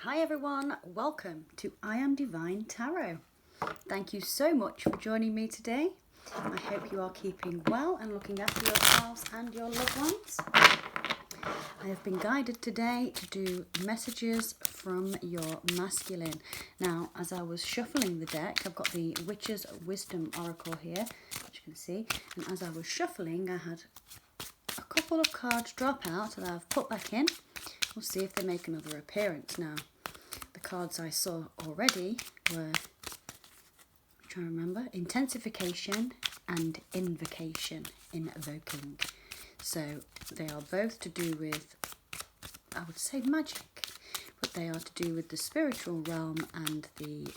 Hi everyone, welcome to I Am Divine Tarot. Thank you so much for joining me today. I hope you are keeping well and looking after yourselves and your loved ones. I have been guided today to do messages from your masculine. Now, as I was shuffling the deck, I've got the Witch's Wisdom Oracle here, as you can see, and as I was shuffling, I had a couple of cards drop out that I've put back in. We'll see if they make another appearance now. The cards I saw already were, I'm trying to remember, intensification and invocation, invoking. So they are both to do with, I would say magic, but they are to do with the spiritual realm and the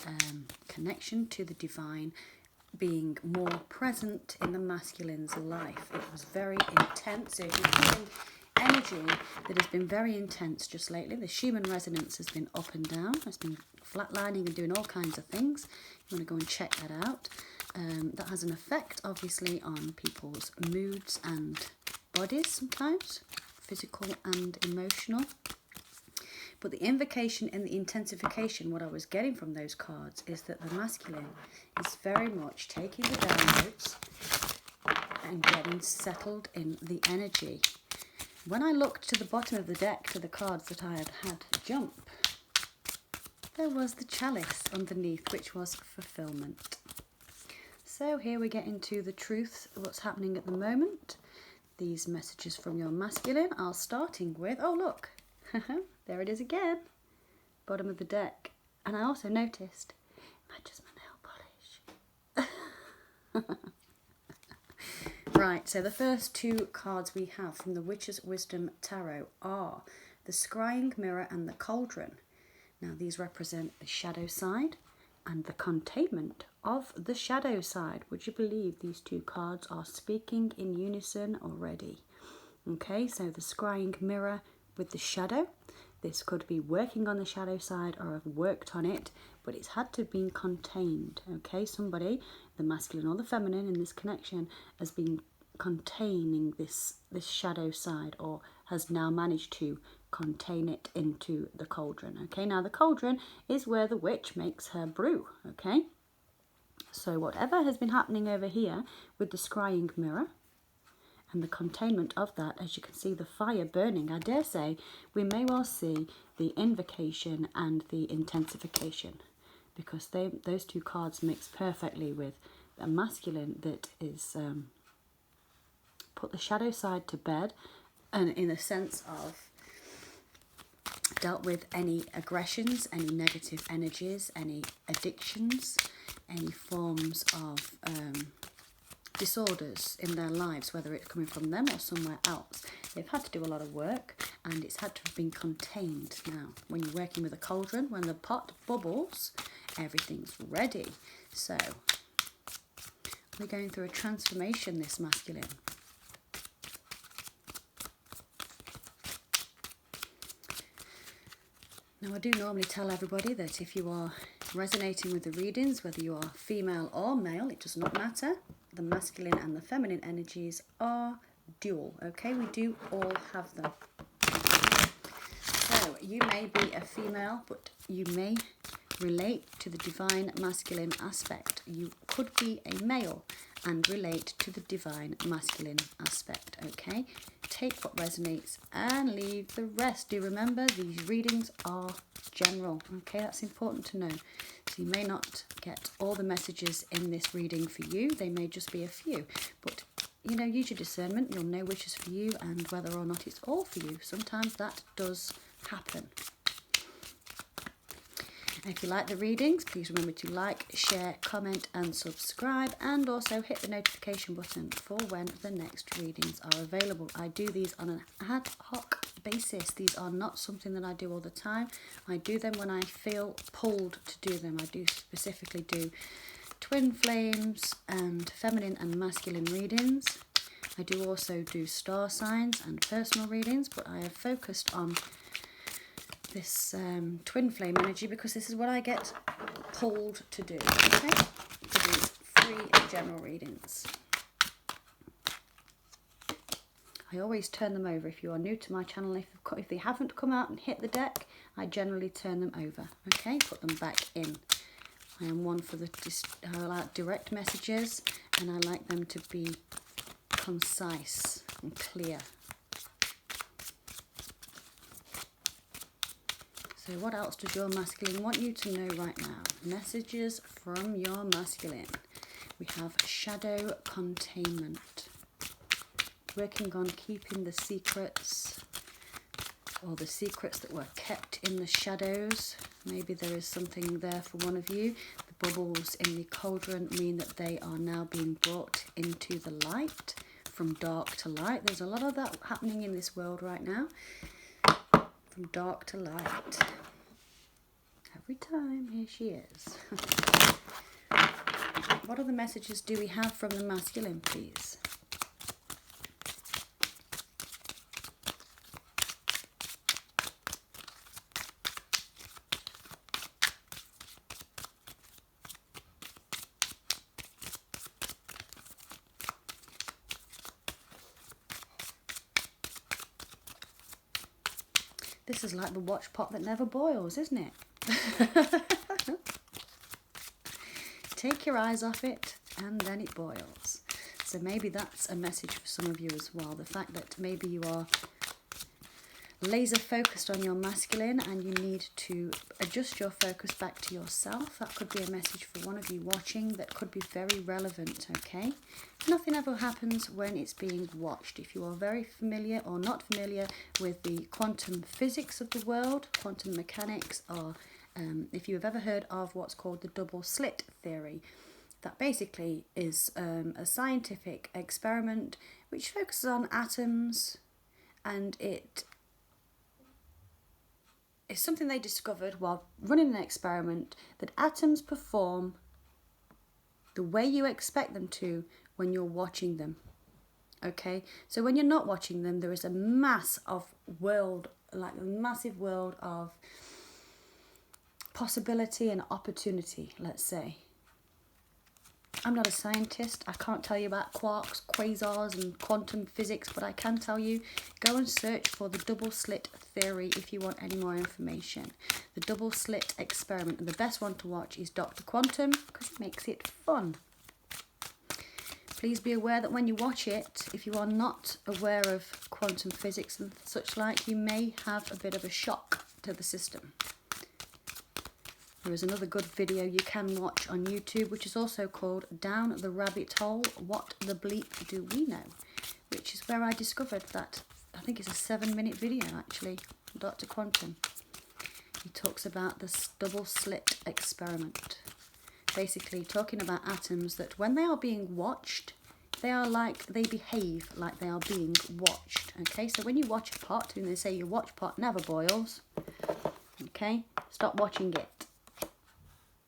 connection to the divine being more present in the masculine's life. It was very intense. So if you're feeling energy that has been very intense just lately, the Schumann resonance has been up and down, has been flatlining and doing all kinds of things. You want to go and check that out. That has an effect obviously on people's moods and bodies sometimes, physical and emotional. But the invocation and the intensification, what I was getting from those cards is that the masculine is very much taking the downloads and getting settled in the energy. When I looked to the bottom of the deck to the cards that I had jump, there was the chalice underneath, which was fulfillment. So here we get into the truth of what's happening at the moment. These messages from your masculine are starting with, oh look, there it is again, bottom of the deck. And I also noticed, matches my nail polish. Right, so the first two cards we have from the Witch's Wisdom Tarot are the Scrying Mirror and the Cauldron. Now these represent the shadow side and the containment of the shadow side. Would you believe these two cards are speaking in unison already? Okay, so the Scrying Mirror with the shadow. This could be working on the shadow side or have worked on it, but it's had to be contained. Okay, somebody, the masculine or the feminine in this connection, has been containing this shadow side, or has now managed to contain it into the cauldron. Okay, now the cauldron is where the witch makes her brew. Okay, so whatever has been happening over here with the scrying mirror and the containment of that, as you can see the fire burning, I dare say we may well see the invocation and the intensification, because those two cards mix perfectly with a masculine that is put the shadow side to bed, and in the sense of dealt with any aggressions, any negative energies, any addictions, any forms of disorders in their lives, whether it's coming from them or somewhere else. They've had to do a lot of work and it's had to have been contained. Now, when you're working with a cauldron, when the pot bubbles, everything's ready. So, we're going through a transformation, this masculine. Now, I do normally tell everybody that if you are resonating with the readings, whether you are female or male, it does not matter. The masculine and the feminine energies are dual, okay? We do all have them. So, you may be a female, but you may relate to the divine masculine aspect. You could be a male and relate to the divine masculine aspect, okay? Take what resonates and leave the rest. Do remember, these readings are general, okay? That's important to know. So you may not get all the messages in this reading for you. They may just be a few. But, you know, use your discernment. You'll know which is for you and whether or not it's all for you. Sometimes that does happen. And if you like the readings, please remember to like, share, comment and subscribe, and also hit the notification button for when the next readings are available. I do these on an ad hoc basis. These are not something that I do all the time. I do them when I feel pulled to do them. I do specifically do twin flames and feminine and masculine readings. I do also do star signs and personal readings, but I have focused on this twin flame energy because this is what I get pulled to do, okay? To do free general readings. I always turn them over. If you are new to my channel, if they haven't come out and hit the deck, I generally turn them over. Okay, put them back in. I am one for I like direct messages, and I like them to be concise and clear. So what else does your masculine want you to know right now? Messages from your masculine. We have shadow containment. Working on keeping the secrets, or the secrets that were kept in the shadows. Maybe there is something there for one of you. The bubbles in the cauldron mean that they are now being brought into the light, from dark to light. There's a lot of that happening in this world right now. From dark to light. Every time, here she is. What other messages do we have from the masculine, please? This is like the watch pot that never boils, isn't it? Take your eyes off it and then it boils. So maybe that's a message for some of you as well. The fact that maybe you are laser focused on your masculine and you need to adjust your focus back to yourself. That could be a message for one of you watching that could be very relevant, okay? Nothing ever happens when it's being watched. If you are very familiar or not familiar with the quantum physics of the world, quantum mechanics, or if you have ever heard of what's called the double slit theory, that basically is a scientific experiment which focuses on atoms, and it's something they discovered while running an experiment, that atoms perform the way you expect them to when you're watching them. Okay, so when you're not watching them, there is a massive world of possibility and opportunity, let's say. I'm not a scientist. I can't tell you about quarks, quasars and quantum physics, but I can tell you, go and search for the double slit theory if you want any more information. The double slit experiment, and the best one to watch is Dr. Quantum, because it makes it fun. Please be aware that when you watch it, if you are not aware of quantum physics and such like, you may have a bit of a shock to the system. There is another good video you can watch on YouTube, which is also called Down the Rabbit Hole, What the Bleep Do We Know? Which is where I discovered that, I think it's a 7-minute video actually, Dr. Quantum. He talks about the double slit experiment. Basically talking about atoms that when they are being watched, they behave like they are being watched. Okay, so when you watch a pot, and they say your watch pot never boils, okay, stop watching it.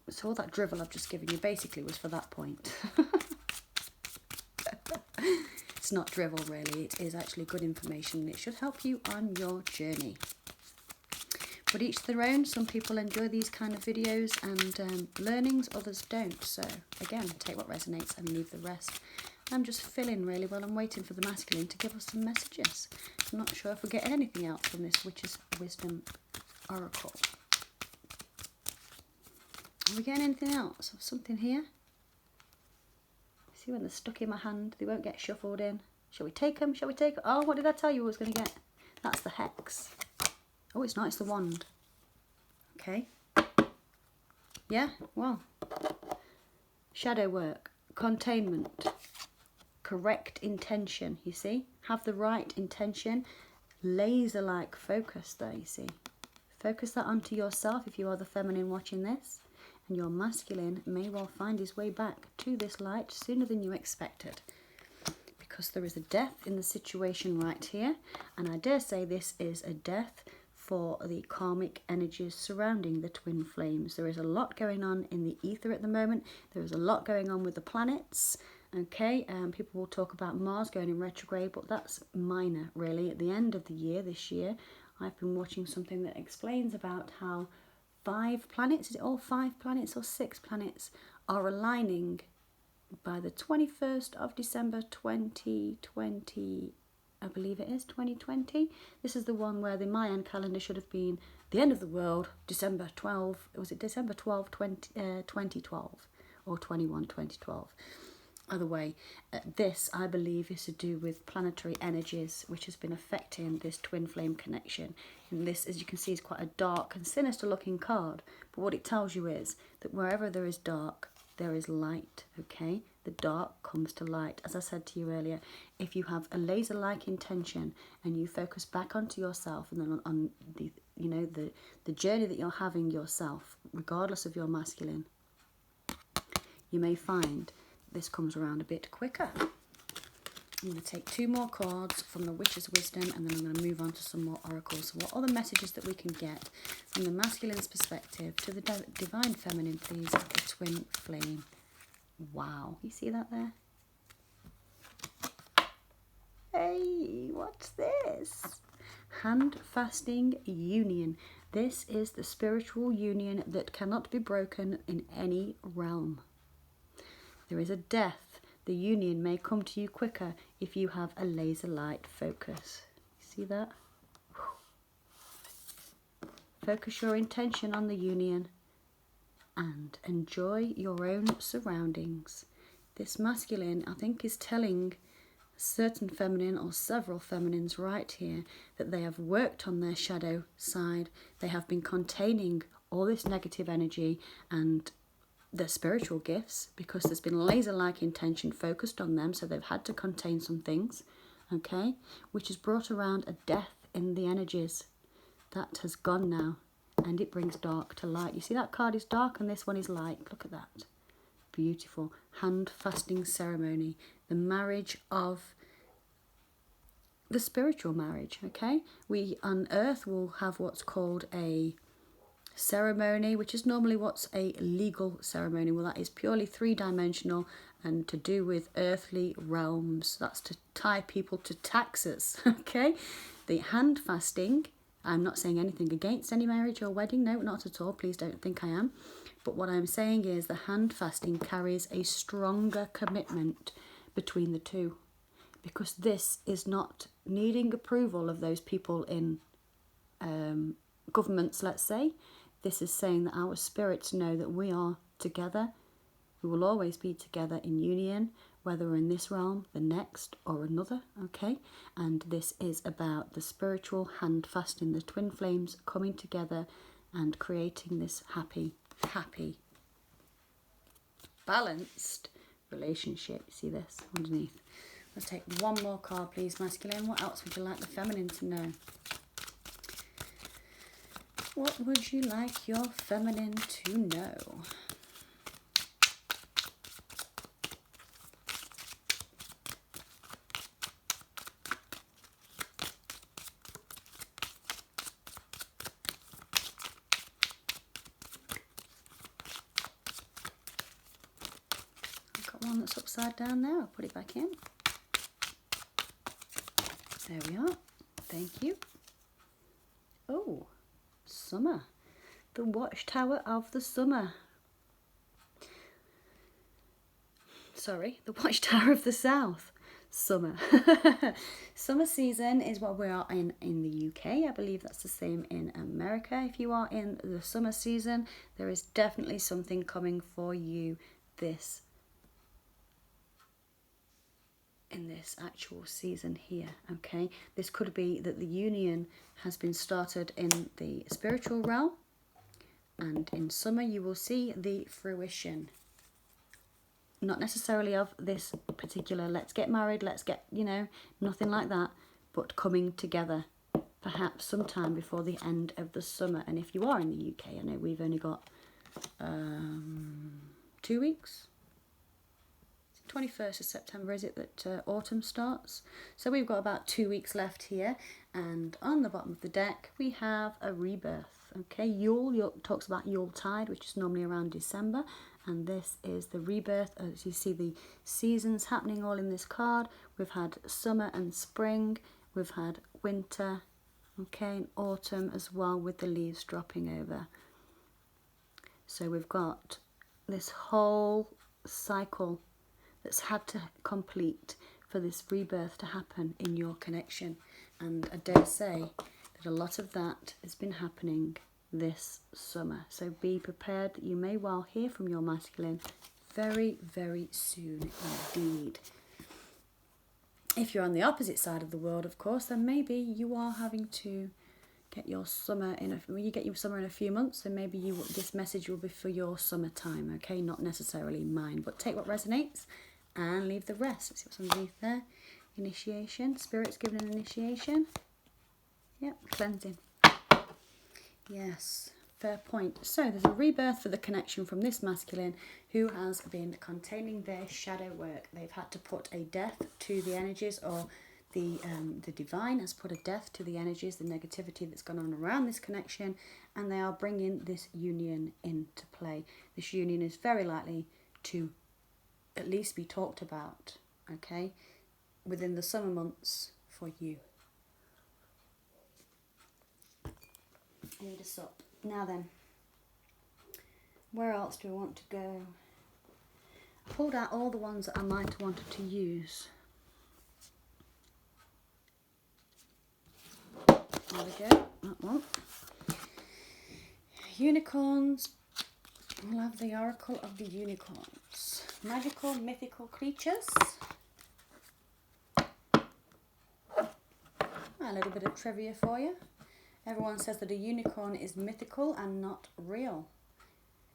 So all that drivel I've just given you basically was for that point. It's not drivel really, it is actually good information, and it should help you on your journey. But each their own. Some people enjoy these kind of videos and learnings, others don't. So again, take what resonates and leave the rest. I'm just filling really while I'm waiting for the masculine to give us some messages. I'm not sure if we're getting anything else from this Witch's Wisdom Oracle. Are we getting anything else? Or something here? See, when they're stuck in my hand, they won't get shuffled in. Shall we take them? Shall we take them? Oh, what did I tell you I was going to get? That's the hex. Oh, it's not. It's the wand. Okay. Yeah, well. Shadow work. Containment. Correct intention, you see? Have the right intention. Laser-like focus there, you see? Focus that onto yourself if you are the feminine watching this. And your masculine may well find his way back to this light sooner than you expected. Because there is a death in the situation right here. And I dare say this is a death for the karmic energies surrounding the twin flames. There is a lot going on in the ether at the moment. There is a lot going on with the planets. Okay, people will talk about Mars going in retrograde, but that's minor really. At the end of the year, this year, I've been watching something that explains about how 5 planets, is it all 5 planets or 6 planets, are aligning by the 21st of December 2023. I believe it is 2020. This is the one where the Mayan calendar should have been the end of the world, December 12. Was it December 12, 2012 or 21, 2012? Either way, this, I believe, is to do with planetary energies, which has been affecting this twin flame connection. And this, as you can see, is quite a dark and sinister looking card. But what it tells you is that wherever there is dark, there is light, okay? The dark comes to light. As I said to you earlier, if you have a laser-like intention and you focus back onto yourself and then on the, you know, the journey that you're having yourself, regardless of your masculine, you may find this comes around a bit quicker. I'm going to take 2 more cards from the Witch's Wisdom, and then I'm going to move on to some more oracles. So what are the messages that we can get from the masculine's perspective to the divine feminine, please, of the twin flame? Wow, you see that there? Hey, what's this? Hand-fasting union. This is the spiritual union that cannot be broken in any realm. There is a death. The union may come to you quicker if you have a laser light focus. See that? Focus your intention on the union and enjoy your own surroundings. This masculine, I think, is telling a certain feminine or several feminines right here that they have worked on their shadow side. They have been containing all this negative energy and their spiritual gifts, because there's been laser-like intention focused on them, so they've had to contain some things, okay, which has brought around a death in the energies. That has gone now, and it brings dark to light. You see that card is dark and this one is light. Look at that. Beautiful. Hand fasting ceremony. The marriage of the spiritual marriage, okay? We on earth will have what's called a ceremony, which is normally what's a legal ceremony. Well, that is purely 3-dimensional and to do with earthly realms. That's to tie people to taxes, okay? The hand fasting, I'm not saying anything against any marriage or wedding, no, not at all, please don't think I am. But what I'm saying is the hand fasting carries a stronger commitment between the two, because this is not needing approval of those people in governments, let's say. This is saying that our spirits know that we are together. We will always be together in union, whether in this realm, the next, or another, okay? And this is about the spiritual hand fasting, the twin flames coming together and creating this happy, balanced relationship. You see this underneath? Let's take 1 more card, please, masculine. What else would you like the feminine to know? What would you like your feminine to know? I've got one that's upside down there. I'll put it back in. There we are. Thank you. Oh. Summer, the watchtower of the summer. Sorry, the watchtower of the south. Summer. Summer season is what we are in the UK. I believe that's the same in America. If you are in the summer season, there is definitely something coming for you in this actual season here, okay? This could be that the union has been started in the spiritual realm, and in summer you will see the fruition. Not necessarily of this particular let's get married, let's get, you know, nothing like that, but coming together perhaps sometime before the end of the summer. And if you are in the UK, I know we've only got 2 weeks. 21st of September, is it, that autumn starts? So we've got about 2 weeks left here, and on the bottom of the deck we have a rebirth, okay? Yule talks about Yule tide, which is normally around December, and this is the rebirth. As you see, the seasons happening all in this card. We've had summer and spring, we've had winter, okay, and autumn as well, with the leaves dropping over. So we've got this whole cycle that's had to complete for this rebirth to happen in your connection. And I dare say that a lot of that has been happening this summer. So be prepared that you may well hear from your masculine very, very soon indeed. If you're on the opposite side of the world, of course, then maybe you are having to get your summer when you get your summer in a few months, then maybe this message will be for your summertime, okay? Not necessarily mine, but take what resonates and leave the rest. Let's see what's underneath there. Initiation. Spirit's giving an initiation. Yep, cleansing. Yes, fair point. So there's a rebirth for the connection from this masculine who has been containing their shadow work. They've had to put a death to the energies, or the divine has put a death to the energies, the negativity that's gone on around this connection, and they are bringing this union into play. This union is very likely to at least be talked about, okay, within the summer months for you. Lead us up. Now then, where else do I want to go? I pulled out all the ones that I might have wanted to use. There we go, that one. Unicorns. We'll have the Oracle of the Unicorns. Magical, mythical creatures. A little bit of trivia for you. Everyone says that a unicorn is mythical and not real.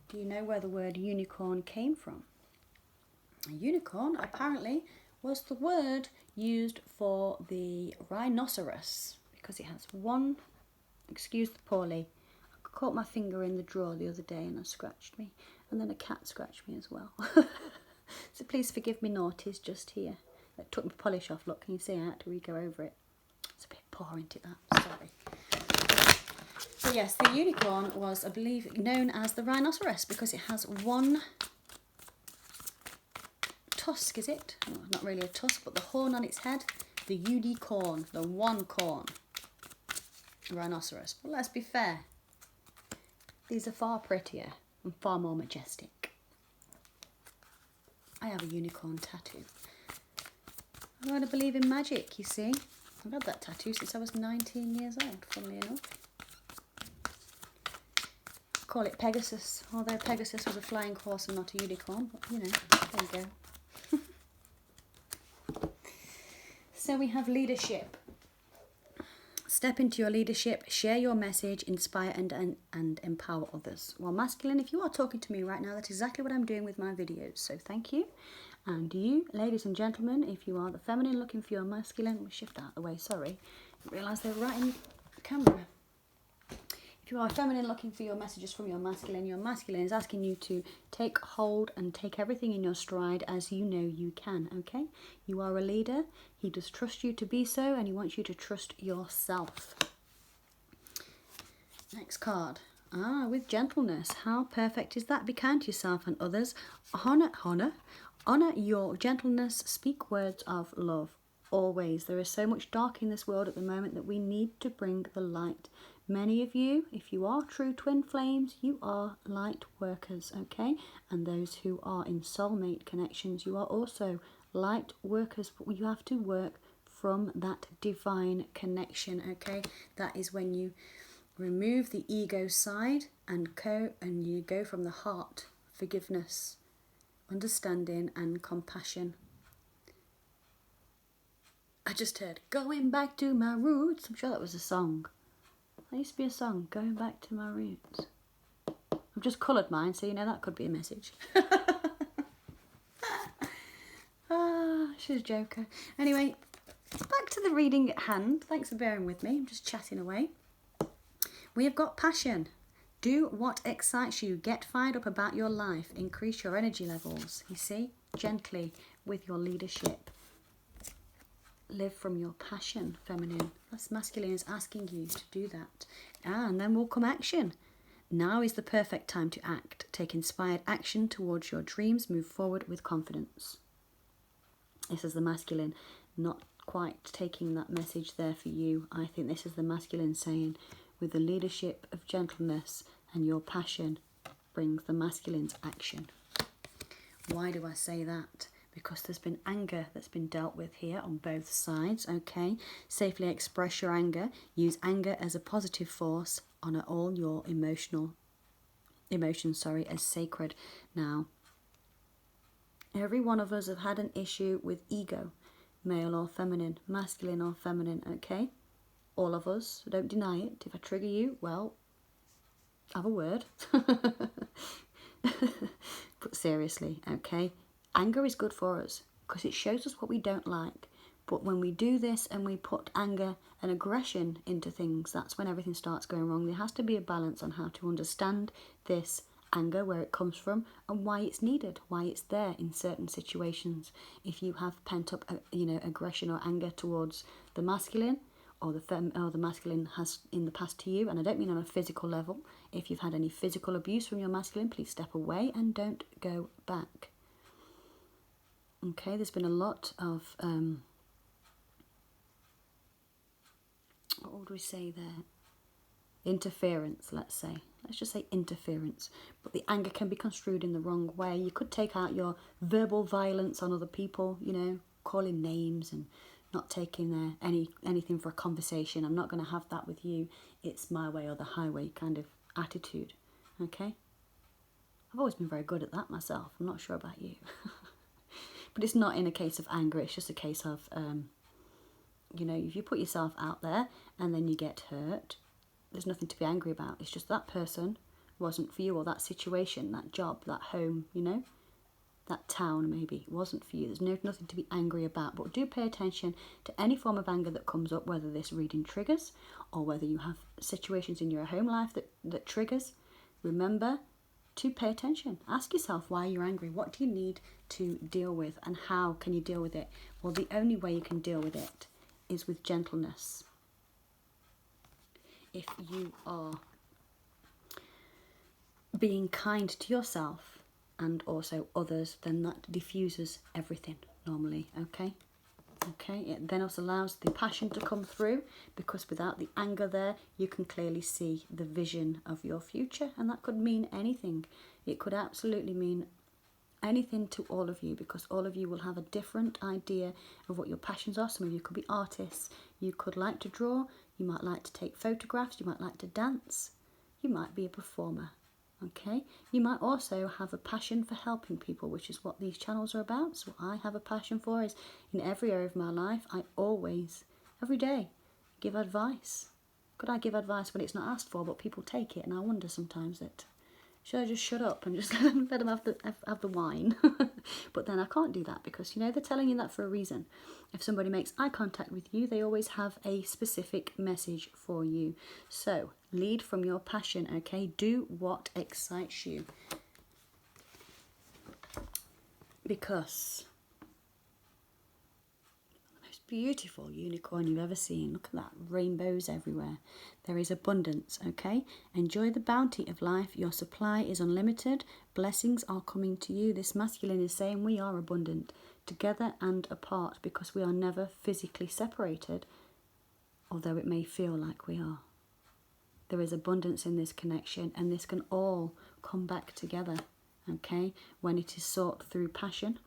Do you know where the word unicorn came from? A unicorn apparently was the word used for the rhinoceros, because it has one, excuse the poorly, I caught my finger in the drawer the other day and it scratched me, and then a cat scratched me as well. So please forgive me naughties just here. It took my polish off, look, can you see? I had to re-go over it. It's a bit poor, isn't it, that? Sorry. So yes, the unicorn was, I believe, known as the rhinoceros because it has one tusk, is it? Well, not really a tusk, but the horn on its head. The unicorn, the one corn rhinoceros. But let's be fair, these are far prettier and far more majestic. I have a unicorn tattoo. I don't believe in magic, you see. I've had that tattoo since I was 19 years old, funnily enough. Call it Pegasus, although Pegasus was a flying horse and not a unicorn, but you know, there you go. So we have leadership. Step into your leadership, share your message, inspire and empower others. Well, masculine, if you are talking to me right now, that's exactly what I'm doing with my videos, so thank you. And you, ladies and gentlemen, if you are the feminine looking for your masculine, we'll shift that out of the way, sorry. I realised they were right in the camera. If you are feminine looking for your messages from your masculine is asking you to take hold and take everything in your stride as you know you can, okay? You are a leader. He does trust you to be so, and he wants you to trust yourself. Next card. With gentleness. How perfect is that? Be kind to yourself and others. Honor your gentleness. Speak words of love. Always. There is so much dark in this world at the moment that we need to bring the light. Many of you, if you are true twin flames, you are light workers, okay? And those who are in soulmate connections, you are also light workers, but you have to work from that divine connection, okay? That is when you remove the ego side and you go from the heart, forgiveness, understanding and compassion. I just heard, going back to my roots. I'm sure that was a song. There used to be a song, going back to my roots. I've just coloured mine, so you know that could be a message. She's a joker. Anyway, back to the reading at hand. Thanks for bearing with me. I'm just chatting away. We have got passion. Do what excites you. Get fired up about your life. Increase your energy levels. You see? Gently with your leadership. Live from your passion, feminine. That's masculine is asking you to do that. And then will come action. Now is the perfect time to act. Take inspired action towards your dreams. Move forward with confidence. This is the masculine not quite taking that message there for you. I think this is the masculine saying, with the leadership of gentleness and your passion brings the masculine's action. Why do I say that? because there's been anger that's been dealt with here on both sides, okay? Safely express your anger. Use anger as a positive force. Honour all your emotions, as sacred. Now, every one of us have had an issue with ego, male or feminine, masculine or feminine, okay? All of us, so don't deny it. If I trigger you, well, have a word. But seriously, okay? Anger is good for us because it shows us what we don't like. But when we do this and we put anger and aggression into things, that's when everything starts going wrong. There has to be a balance on how to understand this anger, where it comes from, and why it's needed, why it's there in certain situations. If you have pent up, aggression or anger towards the masculine, or the masculine has in the past to you, and I don't mean on a physical level. If you've had any physical abuse from your masculine, please step away and don't go back. Okay, there's been a lot of, what would we say there? Interference, let's say. Let's just say interference. But the anger can be construed in the wrong way. You could take out your verbal violence on other people, calling names and not taking anything for a conversation. I'm not going to have that with you. It's my way or the highway kind of attitude, okay? I've always been very good at that myself. I'm not sure about you. But it's not in a case of anger. It's just a case of, if you put yourself out there and then you get hurt, there's nothing to be angry about. It's just that person wasn't for you, or that situation, that job, that home, that town maybe wasn't for you. There's nothing to be angry about. But do pay attention to any form of anger that comes up, whether this reading triggers or whether you have situations in your home life that triggers. Remember to pay attention. Ask yourself why you're angry. What do you need to deal with, and how can you deal with it? Well, the only way you can deal with it is with gentleness. If you are being kind to yourself and also others, then that diffuses everything normally, okay? Okay, it then also allows the passion to come through, because without the anger there, you can clearly see the vision of your future, and that could mean anything. It could absolutely mean anything to all of you, because all of you will have a different idea of what your passions are. Some of you could be artists, you could like to draw, you might like to take photographs, you might like to dance, you might be a performer. Okay, you might also have a passion for helping people, which is what these channels are about. So I have a passion for is in every area of my life, I always, every day, give advice. Could I give advice when it's not asked for, but people take it? And I wonder sometimes that, should I just shut up and just let them have the wine? But then I can't do that, because, they're telling you that for a reason. If somebody makes eye contact with you, they always have a specific message for you. So lead from your passion, okay? Do what excites you. Because the most beautiful unicorn you've ever seen. Look at that, rainbows everywhere. There is abundance, okay? Enjoy the bounty of life. Your supply is unlimited. Blessings are coming to you. This masculine is saying we are abundant, together and apart, because we are never physically separated, although it may feel like we are. There is abundance in this connection, and this can all come back together, okay? When it is sought through passion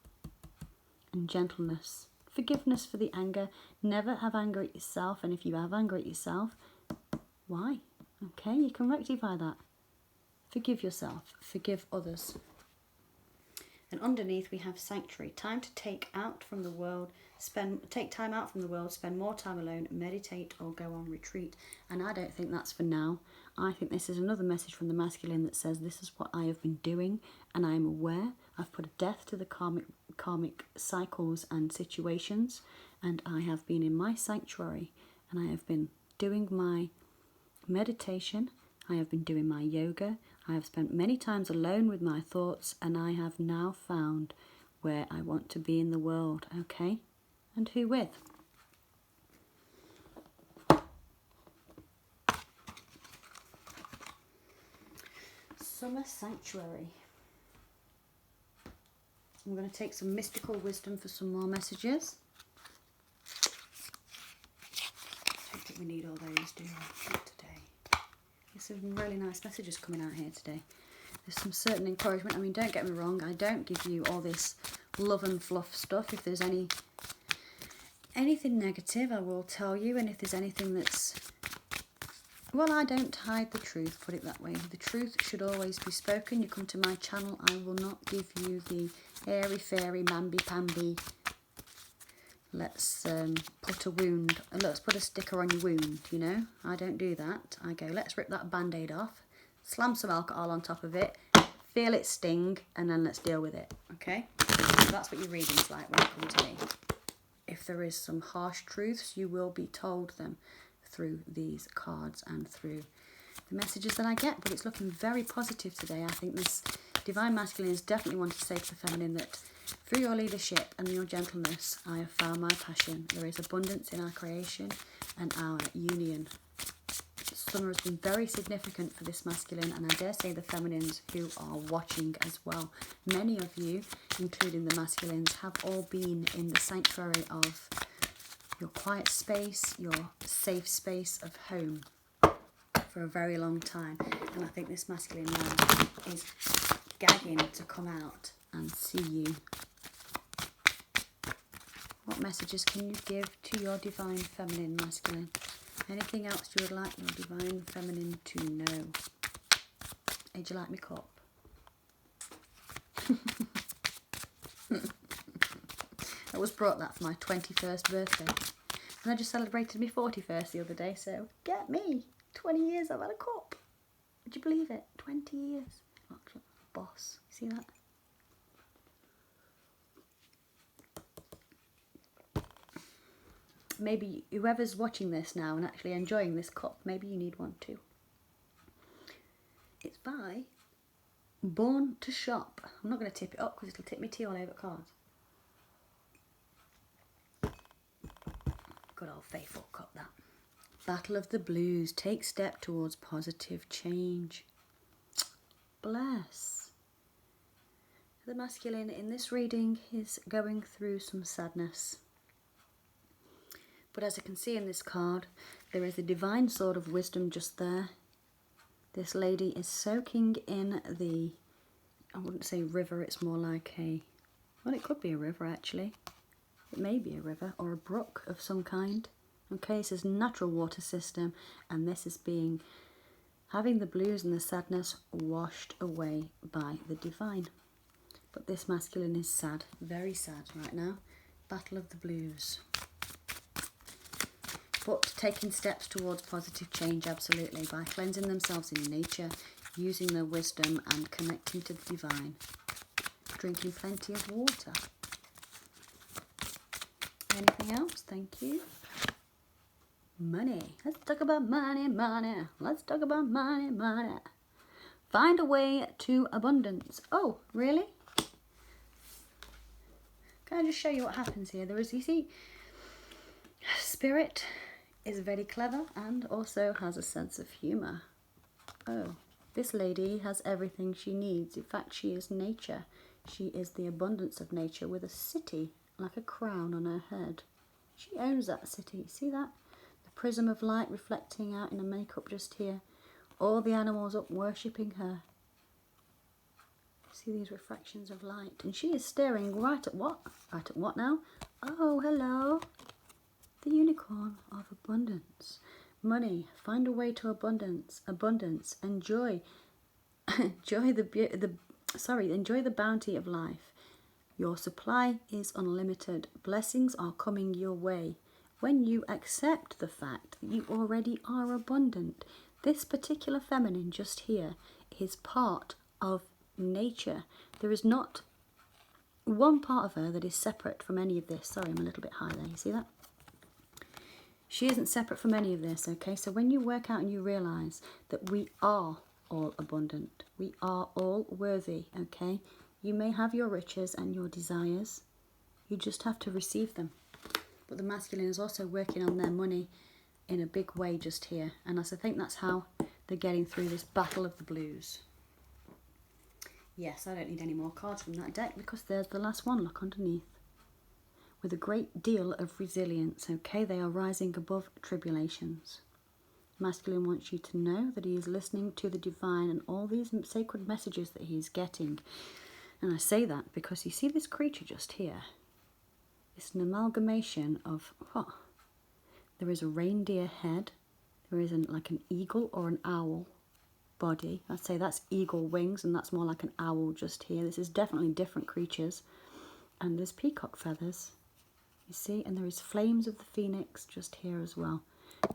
and gentleness. Forgiveness for the anger. Never have anger at yourself, and if you have anger at yourself, why? Okay, you can rectify that. Forgive yourself, forgive others. And underneath we have sanctuary, time to take out from the world, take time out from the world, spend more time alone, meditate or go on retreat. And I don't think that's for now. I think this is another message from the masculine that says this is what I have been doing, and I am aware. I've put a death to the karmic cycles and situations, and I have been in my sanctuary, and I have been doing my meditation, I have been doing my yoga, I have spent many times alone with my thoughts, and I have now found where I want to be in the world, okay? And who with? Summer Sanctuary. I'm going to take some mystical wisdom for some more messages. I don't think we need all those, do we? Not today. There's some really nice messages coming out here today. There's some certain encouragement. I mean, don't get me wrong, I don't give you all this love and fluff stuff. If there's anything negative, I will tell you. And if there's anything that's... Well, I don't hide the truth, put it that way. The truth should always be spoken. You come to my channel, I will not give you the airy-fairy, mamby-pamby, let's put a sticker on your wound, you know. I don't do that. I go, let's rip that band-aid off, slam some alcohol on top of it, feel it sting, and then let's deal with it, okay? So that's what your reading's like when you come to me. If there is some harsh truths, you will be told them through these cards and through the messages that I get, but it's looking very positive today. I think this Divine Masculine is definitely wanting to say to the feminine that through your leadership and your gentleness, I have found my passion. There is abundance in our creation and our union. Summer has been very significant for this masculine, and I dare say the feminines who are watching as well. Many of you, including the masculines, have all been in the sanctuary of your quiet space, your safe space of home for a very long time. And I think this masculine man is gagging to come out and see you. What messages can you give to your divine feminine masculine? Anything else you would like your divine feminine to know? Hey, do you like my cup? I was brought that for my 21st birthday. And I just celebrated my 41st the other day, so get me! 20 years I've had a cup. Would you believe it? 20 years. Look, boss. See that? Maybe whoever's watching this now and actually enjoying this cup, maybe you need one too. It's by Born to Shop. I'm not going to tip it up because it'll tip me tea all over cards. Good old faithful cup, that. Battle of the Blues. Take step towards positive change. Bless. The masculine in this reading is going through some sadness. But as I can see in this card, there is a divine sword of wisdom just there. This lady is soaking in the, I wouldn't say river, it's more like a, well, it could be a river actually. It may be a river or a brook of some kind. Okay, it says natural water system, and this is having the blues and the sadness washed away by the divine. But this masculine is sad, very sad right now. Battle of the Blues. But taking steps towards positive change, absolutely, by cleansing themselves in nature, using their wisdom and connecting to the divine. Drinking plenty of water. Anything else? Thank you. Money. Let's talk about money, money. Let's talk about money, money. Find a way to abundance. Oh, really? Can I just show you what happens here? There is, you see, Spirit is very clever and also has a sense of humour. Oh, this lady has everything she needs. In fact, she is nature. She is the abundance of nature with a city like a crown on her head. She owns that city. See that? The prism of light reflecting out in her makeup just here. All the animals up worshipping her. See these refractions of light. And she is staring right at what? Right at what now? Oh, hello. The unicorn of abundance. Money. Find a way to abundance. Abundance. Enjoy. Enjoy the bounty of life. Your supply is unlimited. Blessings are coming your way. When you accept the fact that you already are abundant, this particular feminine just here is part of nature. There is not one part of her that is separate from any of this. Sorry, I'm a little bit high there. You see that? She isn't separate from any of this, okay? So when you work out and you realise that we are all abundant, we are all worthy, okay? You may have your riches and your desires. You just have to receive them. But the masculine is also working on their money in a big way just here. And I think that's how they're getting through this battle of the blues. Yes, I don't need any more cards from that deck because there's the last one, look underneath. With a great deal of resilience, okay? They are rising above tribulations. Masculine wants you to know that he is listening to the divine and all these sacred messages that he is getting. And I say that because you see this creature just here. It's an amalgamation of what? There is a reindeer head. There is like an eagle or an owl body. I'd say that's eagle wings, and that's more like an owl just here. This is definitely different creatures. And there's peacock feathers, you see, and there is flames of the phoenix just here as well.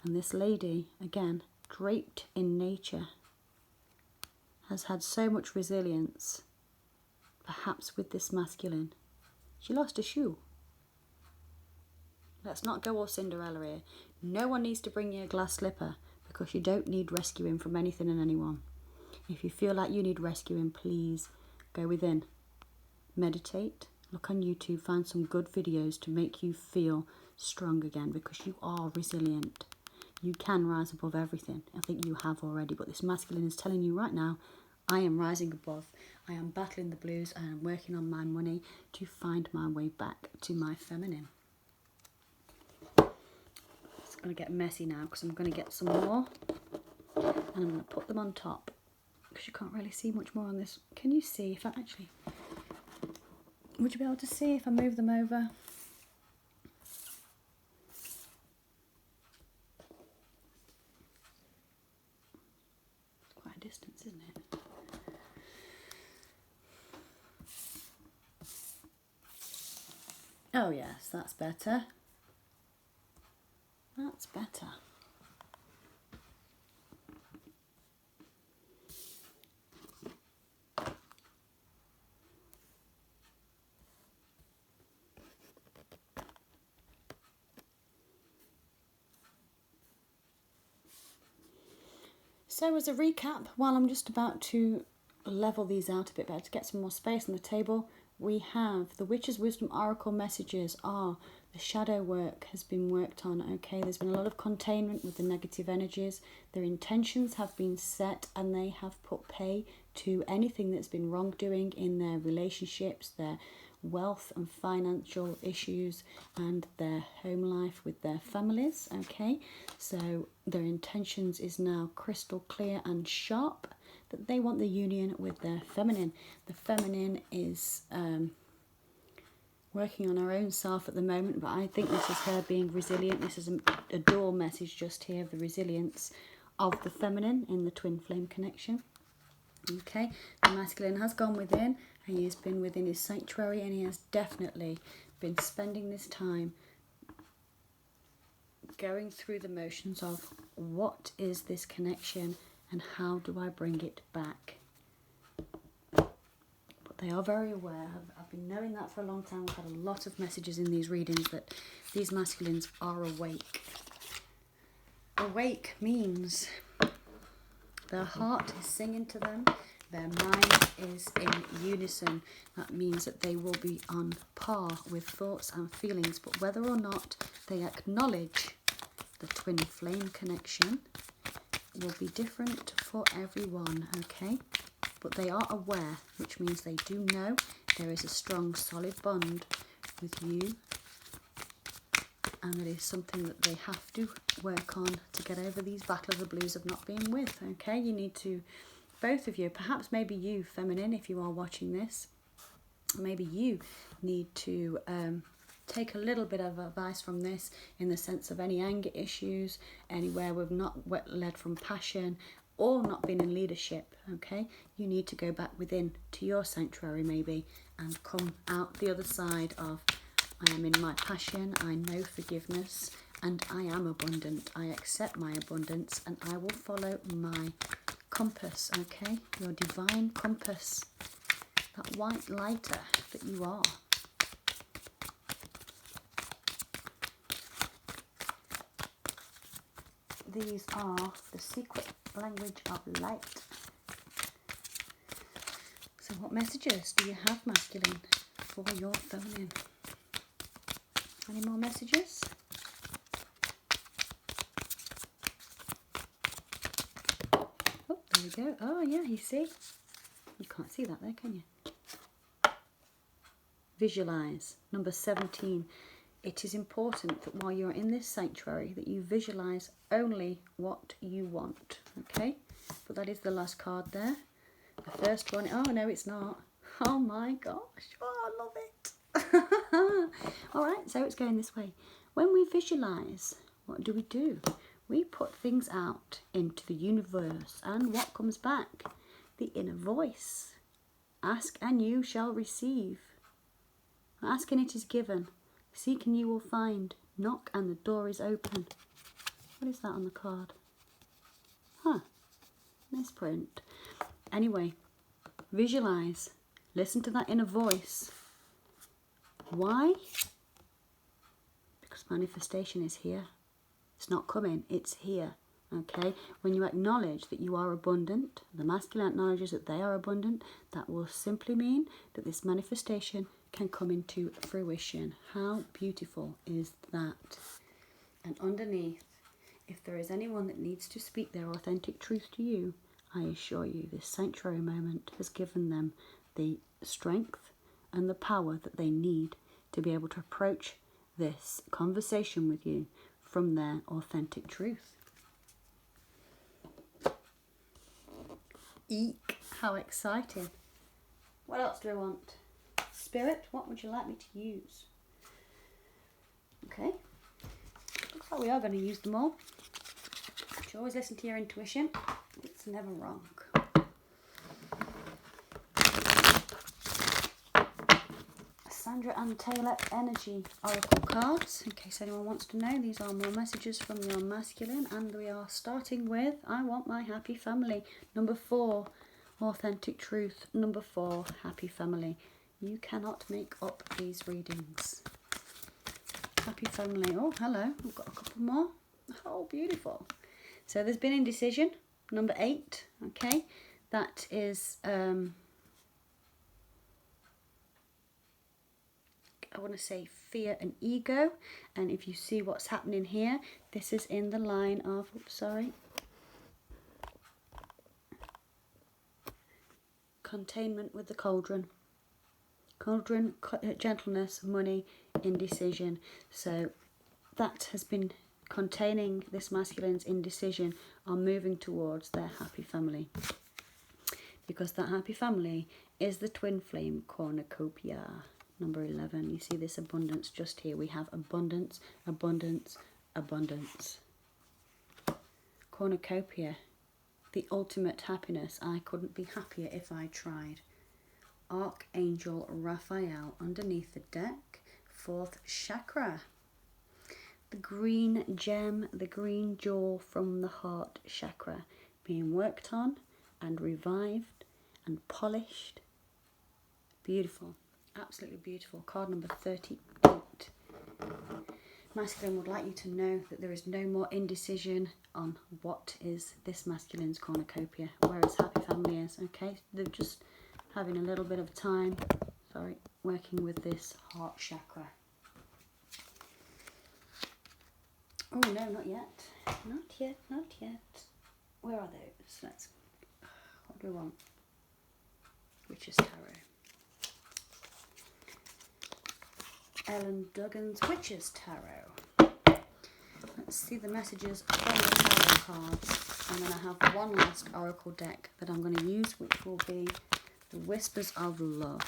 And this lady, again, draped in nature, has had so much resilience, perhaps with this masculine. She lost a shoe. Let's not go all Cinderella here. No one needs to bring you a glass slipper, because you don't need rescuing from anything and anyone. If you feel like you need rescuing, please go within. Meditate, look on YouTube, find some good videos to make you feel strong again, because you are resilient. You can rise above everything. I think you have already, but this masculine is telling you right now, I am rising above. I am battling the blues. I am working on my money to find my way back to my feminine. It's going to get messy now, because I'm going to get some more and I'm going to put them on top, because you can't really see much more on this. Can you see if I actually... Would you be able to see if I move them over? It's quite a distance, isn't it? Oh yes, that's better. That's better. So as a recap, while I'm just about to level these out a bit better to get some more space on the table, we have the Witch's Wisdom Oracle messages are the shadow work has been worked on, okay? There's been a lot of containment with the negative energies. Their intentions have been set, and they have put pay to anything that's been wrongdoing in their relationships, their wealth and financial issues, and their home life with their families, okay? So their intentions is now crystal clear and sharp, that they want the union with their feminine. The feminine is working on her own self at the moment, but I think this is her being resilient. This is a door message just here of the resilience of the feminine in the twin flame connection. Okay, the masculine has gone within, and he has been within his sanctuary, and he has definitely been spending this time going through the motions of what is this connection and how do I bring it back. But they are very aware. I've been knowing that for a long time. We've had a lot of messages in these readings that these masculines are awake. Awake means their heart is singing to them, their mind is in unison. That means that they will be on par with thoughts and feelings, but whether or not they acknowledge the twin flame connection will be different for everyone, okay? But they are aware, which means they do know there is a strong, solid bond with you, and it is something that they have to work on to get over these battles of the blues of not being with, okay? You need to, both of you, perhaps maybe you, feminine, if you are watching this, maybe you need to take a little bit of advice from this in the sense of any anger issues, anywhere we've not led from passion or not been in leadership, okay? You need to go back within to your sanctuary maybe and come out the other side of, I am in my passion, I know forgiveness, and I am abundant. I accept my abundance, and I will follow my compass, okay? Your divine compass, that white lighter that you are. These are the secret language of light. So what messages do you have, masculine, for your feminine? Any more messages? Oh, there we go. Oh, yeah, you see? You can't see that there, can you? Visualize. Number 17. It is important that while you're in this sanctuary that you visualize only what you want, okay? But that is the last card there. The first one, oh no, it's not. Oh my gosh. Oh, I love it. All right, so it's going this way. When we visualize, what do? We put things out into the universe, and what comes back? The inner voice. Ask and you shall receive. Ask and it is given. Seek and you will find. Knock and the door is open. What is that on the card? Huh, misprint. Anyway, visualize. Listen to that inner voice. Why? Because manifestation is here. It's not coming, it's here. Okay, when you acknowledge that you are abundant, the masculine acknowledges that they are abundant, that will simply mean that this manifestation can come into fruition. How beautiful is that? And underneath, if there is anyone that needs to speak their authentic truth to you, I assure you this sanctuary moment has given them the strength and the power that they need to be able to approach this conversation with you from their authentic truth. Eek, how exciting. What else do I want? Spirit, what would you like me to use? Okay, looks like we are going to use them all. You should always listen to your intuition. It's never wrong. Sandra and Taylor Energy Oracle cards. In case anyone wants to know, these are more messages from your masculine, and we are starting with I want my happy family. Number 4, authentic truth. Number 4, happy family. You cannot make up these readings. Happy family. Oh, hello. I've got a couple more. Oh, beautiful. So there's been indecision. Number 8. Okay, that is I want to say fear and ego, and if you see what's happening here, this is in the line of, oops, sorry, containment with the cauldron. Cauldron, gentleness, money, indecision. So that has been containing this masculine's indecision on moving towards their happy family. Because that happy family is the twin flame cornucopia. Number 11, you see this abundance just here. We have abundance, abundance, abundance. Cornucopia, the ultimate happiness. I couldn't be happier if I tried. Archangel Raphael underneath the deck, 4th chakra. The green gem, the green jewel from the heart chakra, being worked on and revived and polished. Beautiful. Absolutely beautiful. Card number 38. Masculine would like you to know that there is no more indecision on what is this masculine's cornucopia, whereas happy family is. Okay, they're just having a little bit of time, working with this heart chakra. Oh no, not yet. Not yet, not yet. Where are those? What do we want? Witch's Tarot. Ellen Duggan's Witch's Tarot. Let's see the messages from the tarot cards, and then I have one last oracle deck that I'm going to use, which will be the Whispers of Love.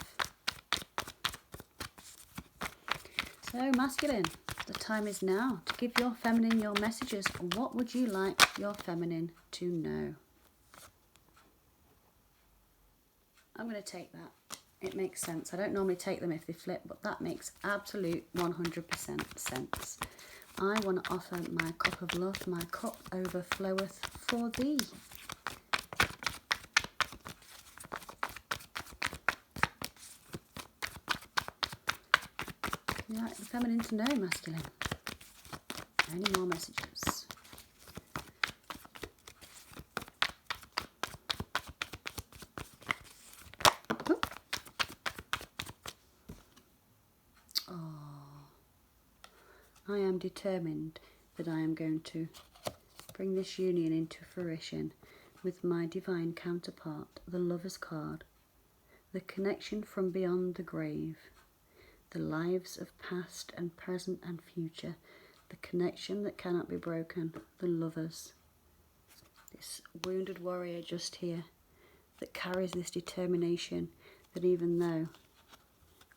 So masculine, the time is now to give your feminine your messages. What would you like your feminine to know? I'm going to take that. It makes sense. I don't normally take them if they flip, but that makes absolute 100% sense. I want to offer my cup of love. My cup overfloweth for thee. You like the feminine to know, masculine? Any more messages? I am determined that I am going to bring this union into fruition with my divine counterpart, the Lover's card, the connection from beyond the grave, the lives of past and present and future, the connection that cannot be broken, the Lovers. This wounded warrior just here that carries this determination that even though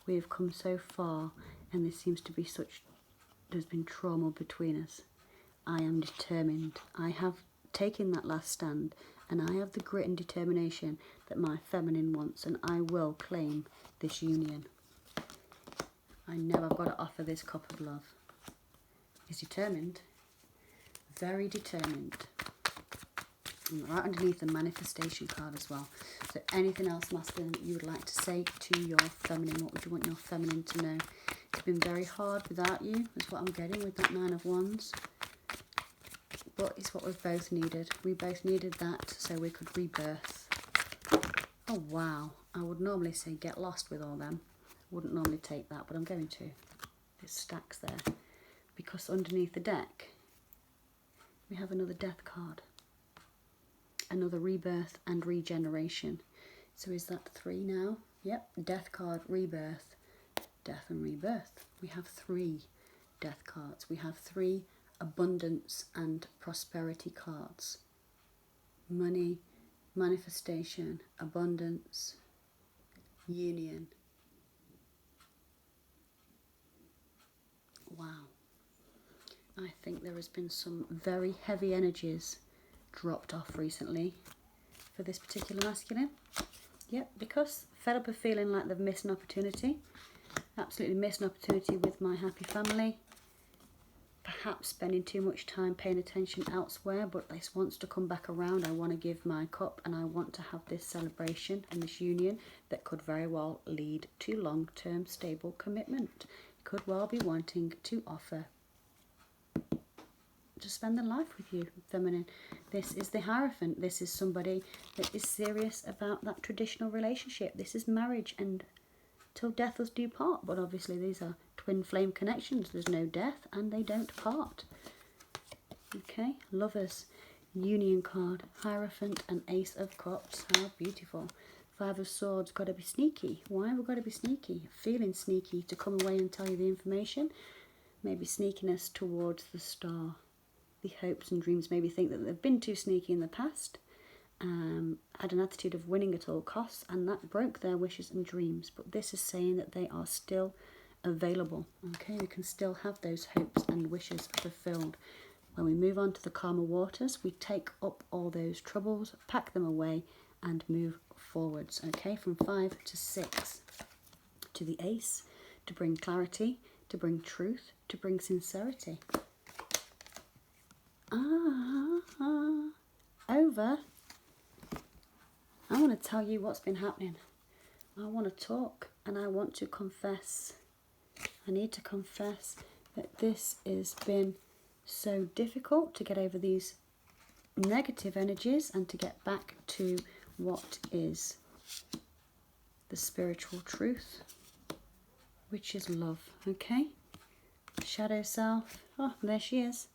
we have come so far and there seems to be there's been trauma between us, I am determined. I have taken that last stand, and I have the grit and determination that my feminine wants, and I will claim this union. I know I've got to offer this cup of love. He's determined, very determined. And right underneath the manifestation card as well. So anything else masculine that you would like to say to your feminine? What would you want your feminine to know? It's been very hard without you, is what I'm getting with that 9 of Wands. But it's what we've both needed. We both needed that so we could rebirth. Oh wow, I would normally say get lost with all them. I wouldn't normally take that, but I'm going to. It stacks there. Because underneath the deck, we have another death card. Another rebirth and regeneration. So is that 3 now? Yep, death card, rebirth, death and rebirth. We have 3 death cards. We have 3 abundance and prosperity cards. Money, manifestation, abundance, union. Wow. I think there has been some very heavy energies dropped off recently for this particular masculine. Yep, because fed up of feeling like they've missed an opportunity. Absolutely missed an opportunity with my happy family. Perhaps spending too much time paying attention elsewhere, but this wants to come back around. I want to give my cup, and I want to have this celebration and this union that could very well lead to long-term stable commitment. Could well be wanting to offer to spend their life with you, feminine. This is the Hierophant. This is somebody that is serious about that traditional relationship. This is marriage and till death us do part. But obviously these are twin flame connections. There's no death and they don't part. Okay, Lovers, Union card, Hierophant and Ace of Cups. How beautiful. 5 of Swords, got to be sneaky. Why have we got to be sneaky? Feeling sneaky to come away and tell you the information. Maybe sneakiness towards the star. The hopes and dreams maybe think that they've been too sneaky in the past. Had an attitude of winning at all costs, and that broke their wishes and dreams. But this is saying that they are still available. Okay, we can still have those hopes and wishes fulfilled. When we move on to the calmer waters, we take up all those troubles, pack them away, and move forwards. Okay, from 5 to 6 to the Ace, to bring clarity, to bring truth, to bring sincerity. Over. I want to tell you what's been happening. I want to talk and I want to confess. I need to confess that this has been so difficult to get over these negative energies and to get back to what is the spiritual truth, which is love. Okay? Shadow self. Oh, there she is.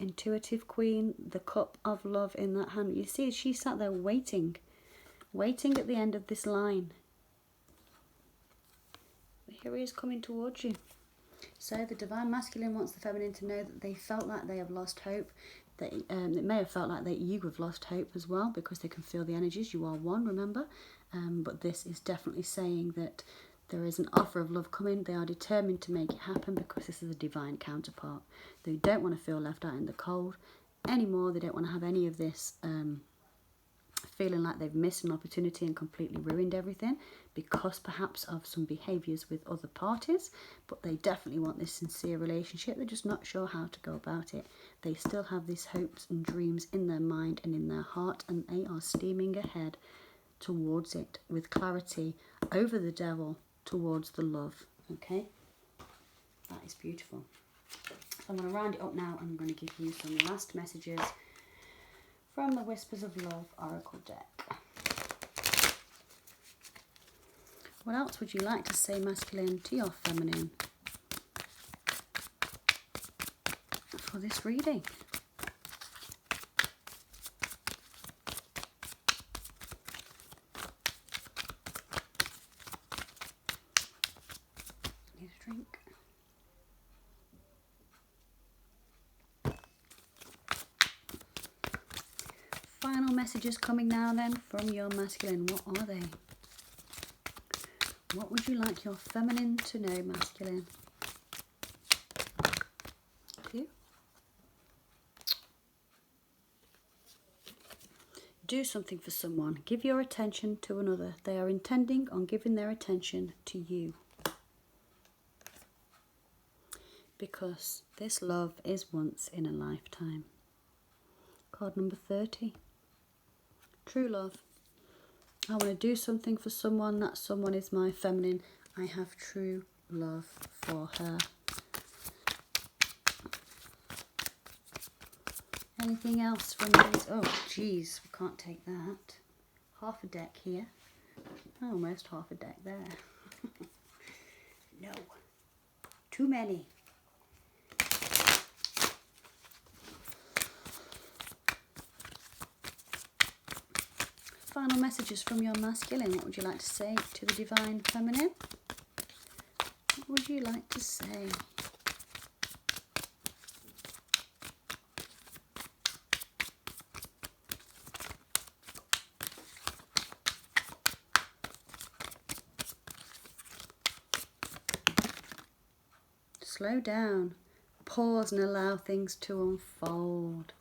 Intuitive Queen, the cup of love in that hand. You see, she sat there waiting at the end of this line. Here he is coming towards you. So the Divine Masculine wants the Feminine to know that they felt like they have lost hope. That it may have felt like that you have lost hope as well, because they can feel the energies. You are one, remember. But this is definitely saying that there is an offer of love coming. They are determined to make it happen because this is a divine counterpart. They don't want to feel left out in the cold anymore. They don't want to have any of this feeling like they've missed an opportunity and completely ruined everything because perhaps of some behaviours with other parties. But they definitely want this sincere relationship. They're just not sure how to go about it. They still have these hopes and dreams in their mind and in their heart, and they are steaming ahead towards it with clarity over the devil, towards the love. Okay, that is beautiful. So I'm going to round it up now. I'm going to give you some last messages from the Whispers of Love Oracle deck. What else would you like to say, masculine, to your feminine for this reading? Need a drink. Final messages coming now then from your masculine. What are they? What would you like your feminine to know, masculine? You? Do something for someone. Give your attention to another. They are intending on giving their attention to you. Because this love is once in a lifetime. Card number 30. True love. I want to do something for someone. That someone is my feminine. I have true love for her. Anything else from these? Oh, geez, we can't take that. Half a deck here. Almost half a deck there. No. Too many. Final messages from your masculine. What would you like to say to the divine feminine? What would you like to say? Slow down. Pause and allow things to unfold.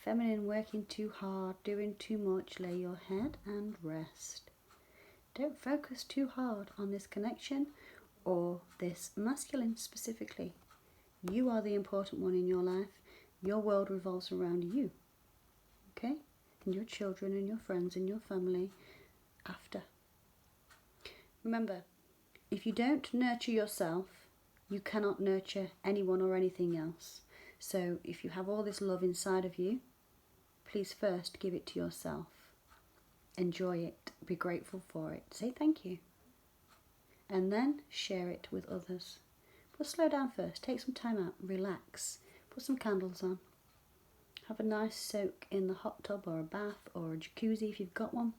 Feminine, working too hard, doing too much, lay your head and rest. Don't focus too hard on this connection or this masculine specifically. You are the important one in your life. Your world revolves around you. Okay? And your children and your friends and your family after. Remember, if you don't nurture yourself, you cannot nurture anyone or anything else. So if you have all this love inside of you, please first give it to yourself. Enjoy it. Be grateful for it. Say thank you. And then share it with others. But slow down first. Take some time out. Relax. Put some candles on. Have a nice soak in the hot tub or a bath or a jacuzzi if you've got one.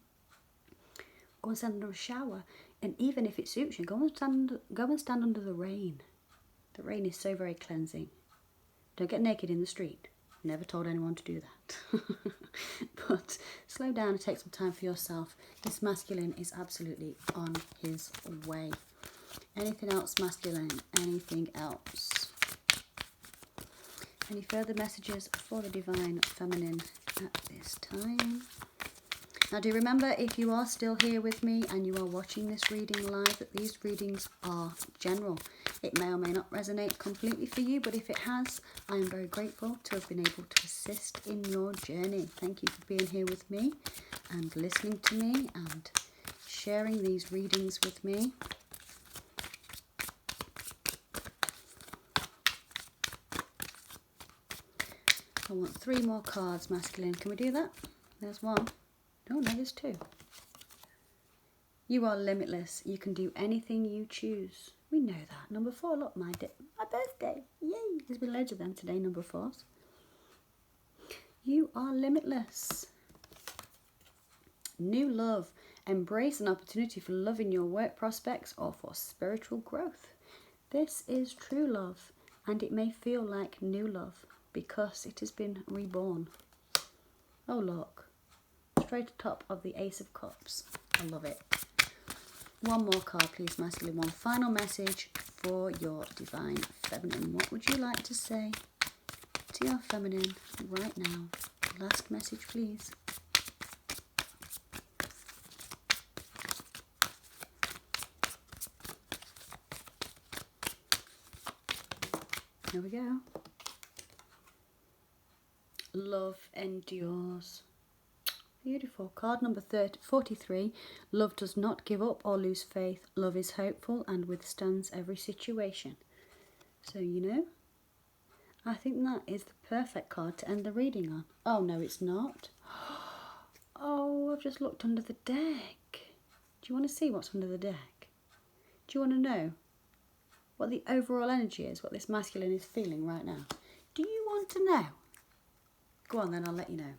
Go and stand under a shower. And even if it suits you, go and stand under the rain. The rain is so very cleansing. Don't get naked in the street. Never told anyone to do that. But slow down and take some time for yourself. This masculine is absolutely on his way. Anything else, masculine? Anything else? Any further messages for the divine feminine at this time? Now do remember, if you are still here with me and you are watching this reading live, that these readings are general. It may or may not resonate completely for you, but if it has, I am very grateful to have been able to assist in your journey. Thank you for being here with me and listening to me and sharing these readings with me. I want 3 more cards, masculine. Can we do that? There's 1. Oh, no, there's 2. You are limitless. You can do anything you choose. We know that. Number 4, look, my birthday. Yay! There's been loads of them today, number 4s. You are limitless. New love. Embrace an opportunity for love in your work prospects or for spiritual growth. This is true love, and it may feel like new love because it has been reborn. Oh, look. Straight atop of the Ace of Cups. I love it. 1 more card, please, masculine. 1 final message for your divine feminine. What would you like to say to your feminine right now? Last message, please. Here we go. Love endures. Beautiful. Card number 43. Love does not give up or lose faith. Love is hopeful and withstands every situation. So, you know, I think that is the perfect card to end the reading on. Oh, no, it's not. Oh, I've just looked under the deck. Do you want to see what's under the deck? Do you want to know what the overall energy is, what this masculine is feeling right now? Do you want to know? Go on then, I'll let you know.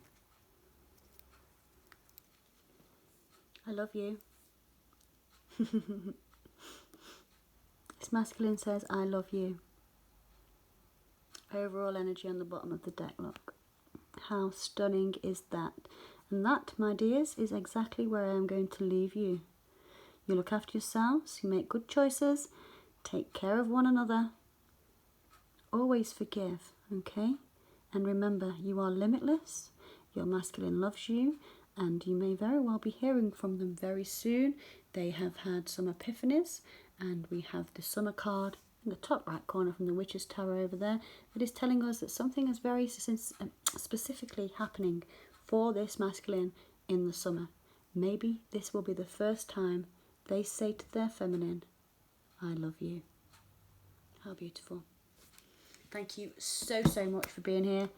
I love you. This masculine says, I love you. Overall energy on the bottom of the deck, look. How stunning is that? And that, my dears, is exactly where I am going to leave you. You look after yourselves, you make good choices, take care of one another, always forgive, okay? And remember, you are limitless, your masculine loves you, and you may very well be hearing from them very soon. They have had some epiphanies, and we have the summer card in the top right corner from the Witch's Tarot over there that is telling us that something is very specifically happening for this masculine in the summer. Maybe this will be the first time they say to their feminine, I love you. How beautiful. Thank you so much for being here.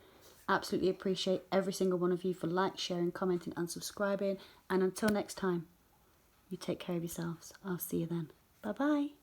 Absolutely appreciate every single one of you for sharing, commenting and subscribing. And until next time, you take care of yourselves. I'll see you then. Bye bye.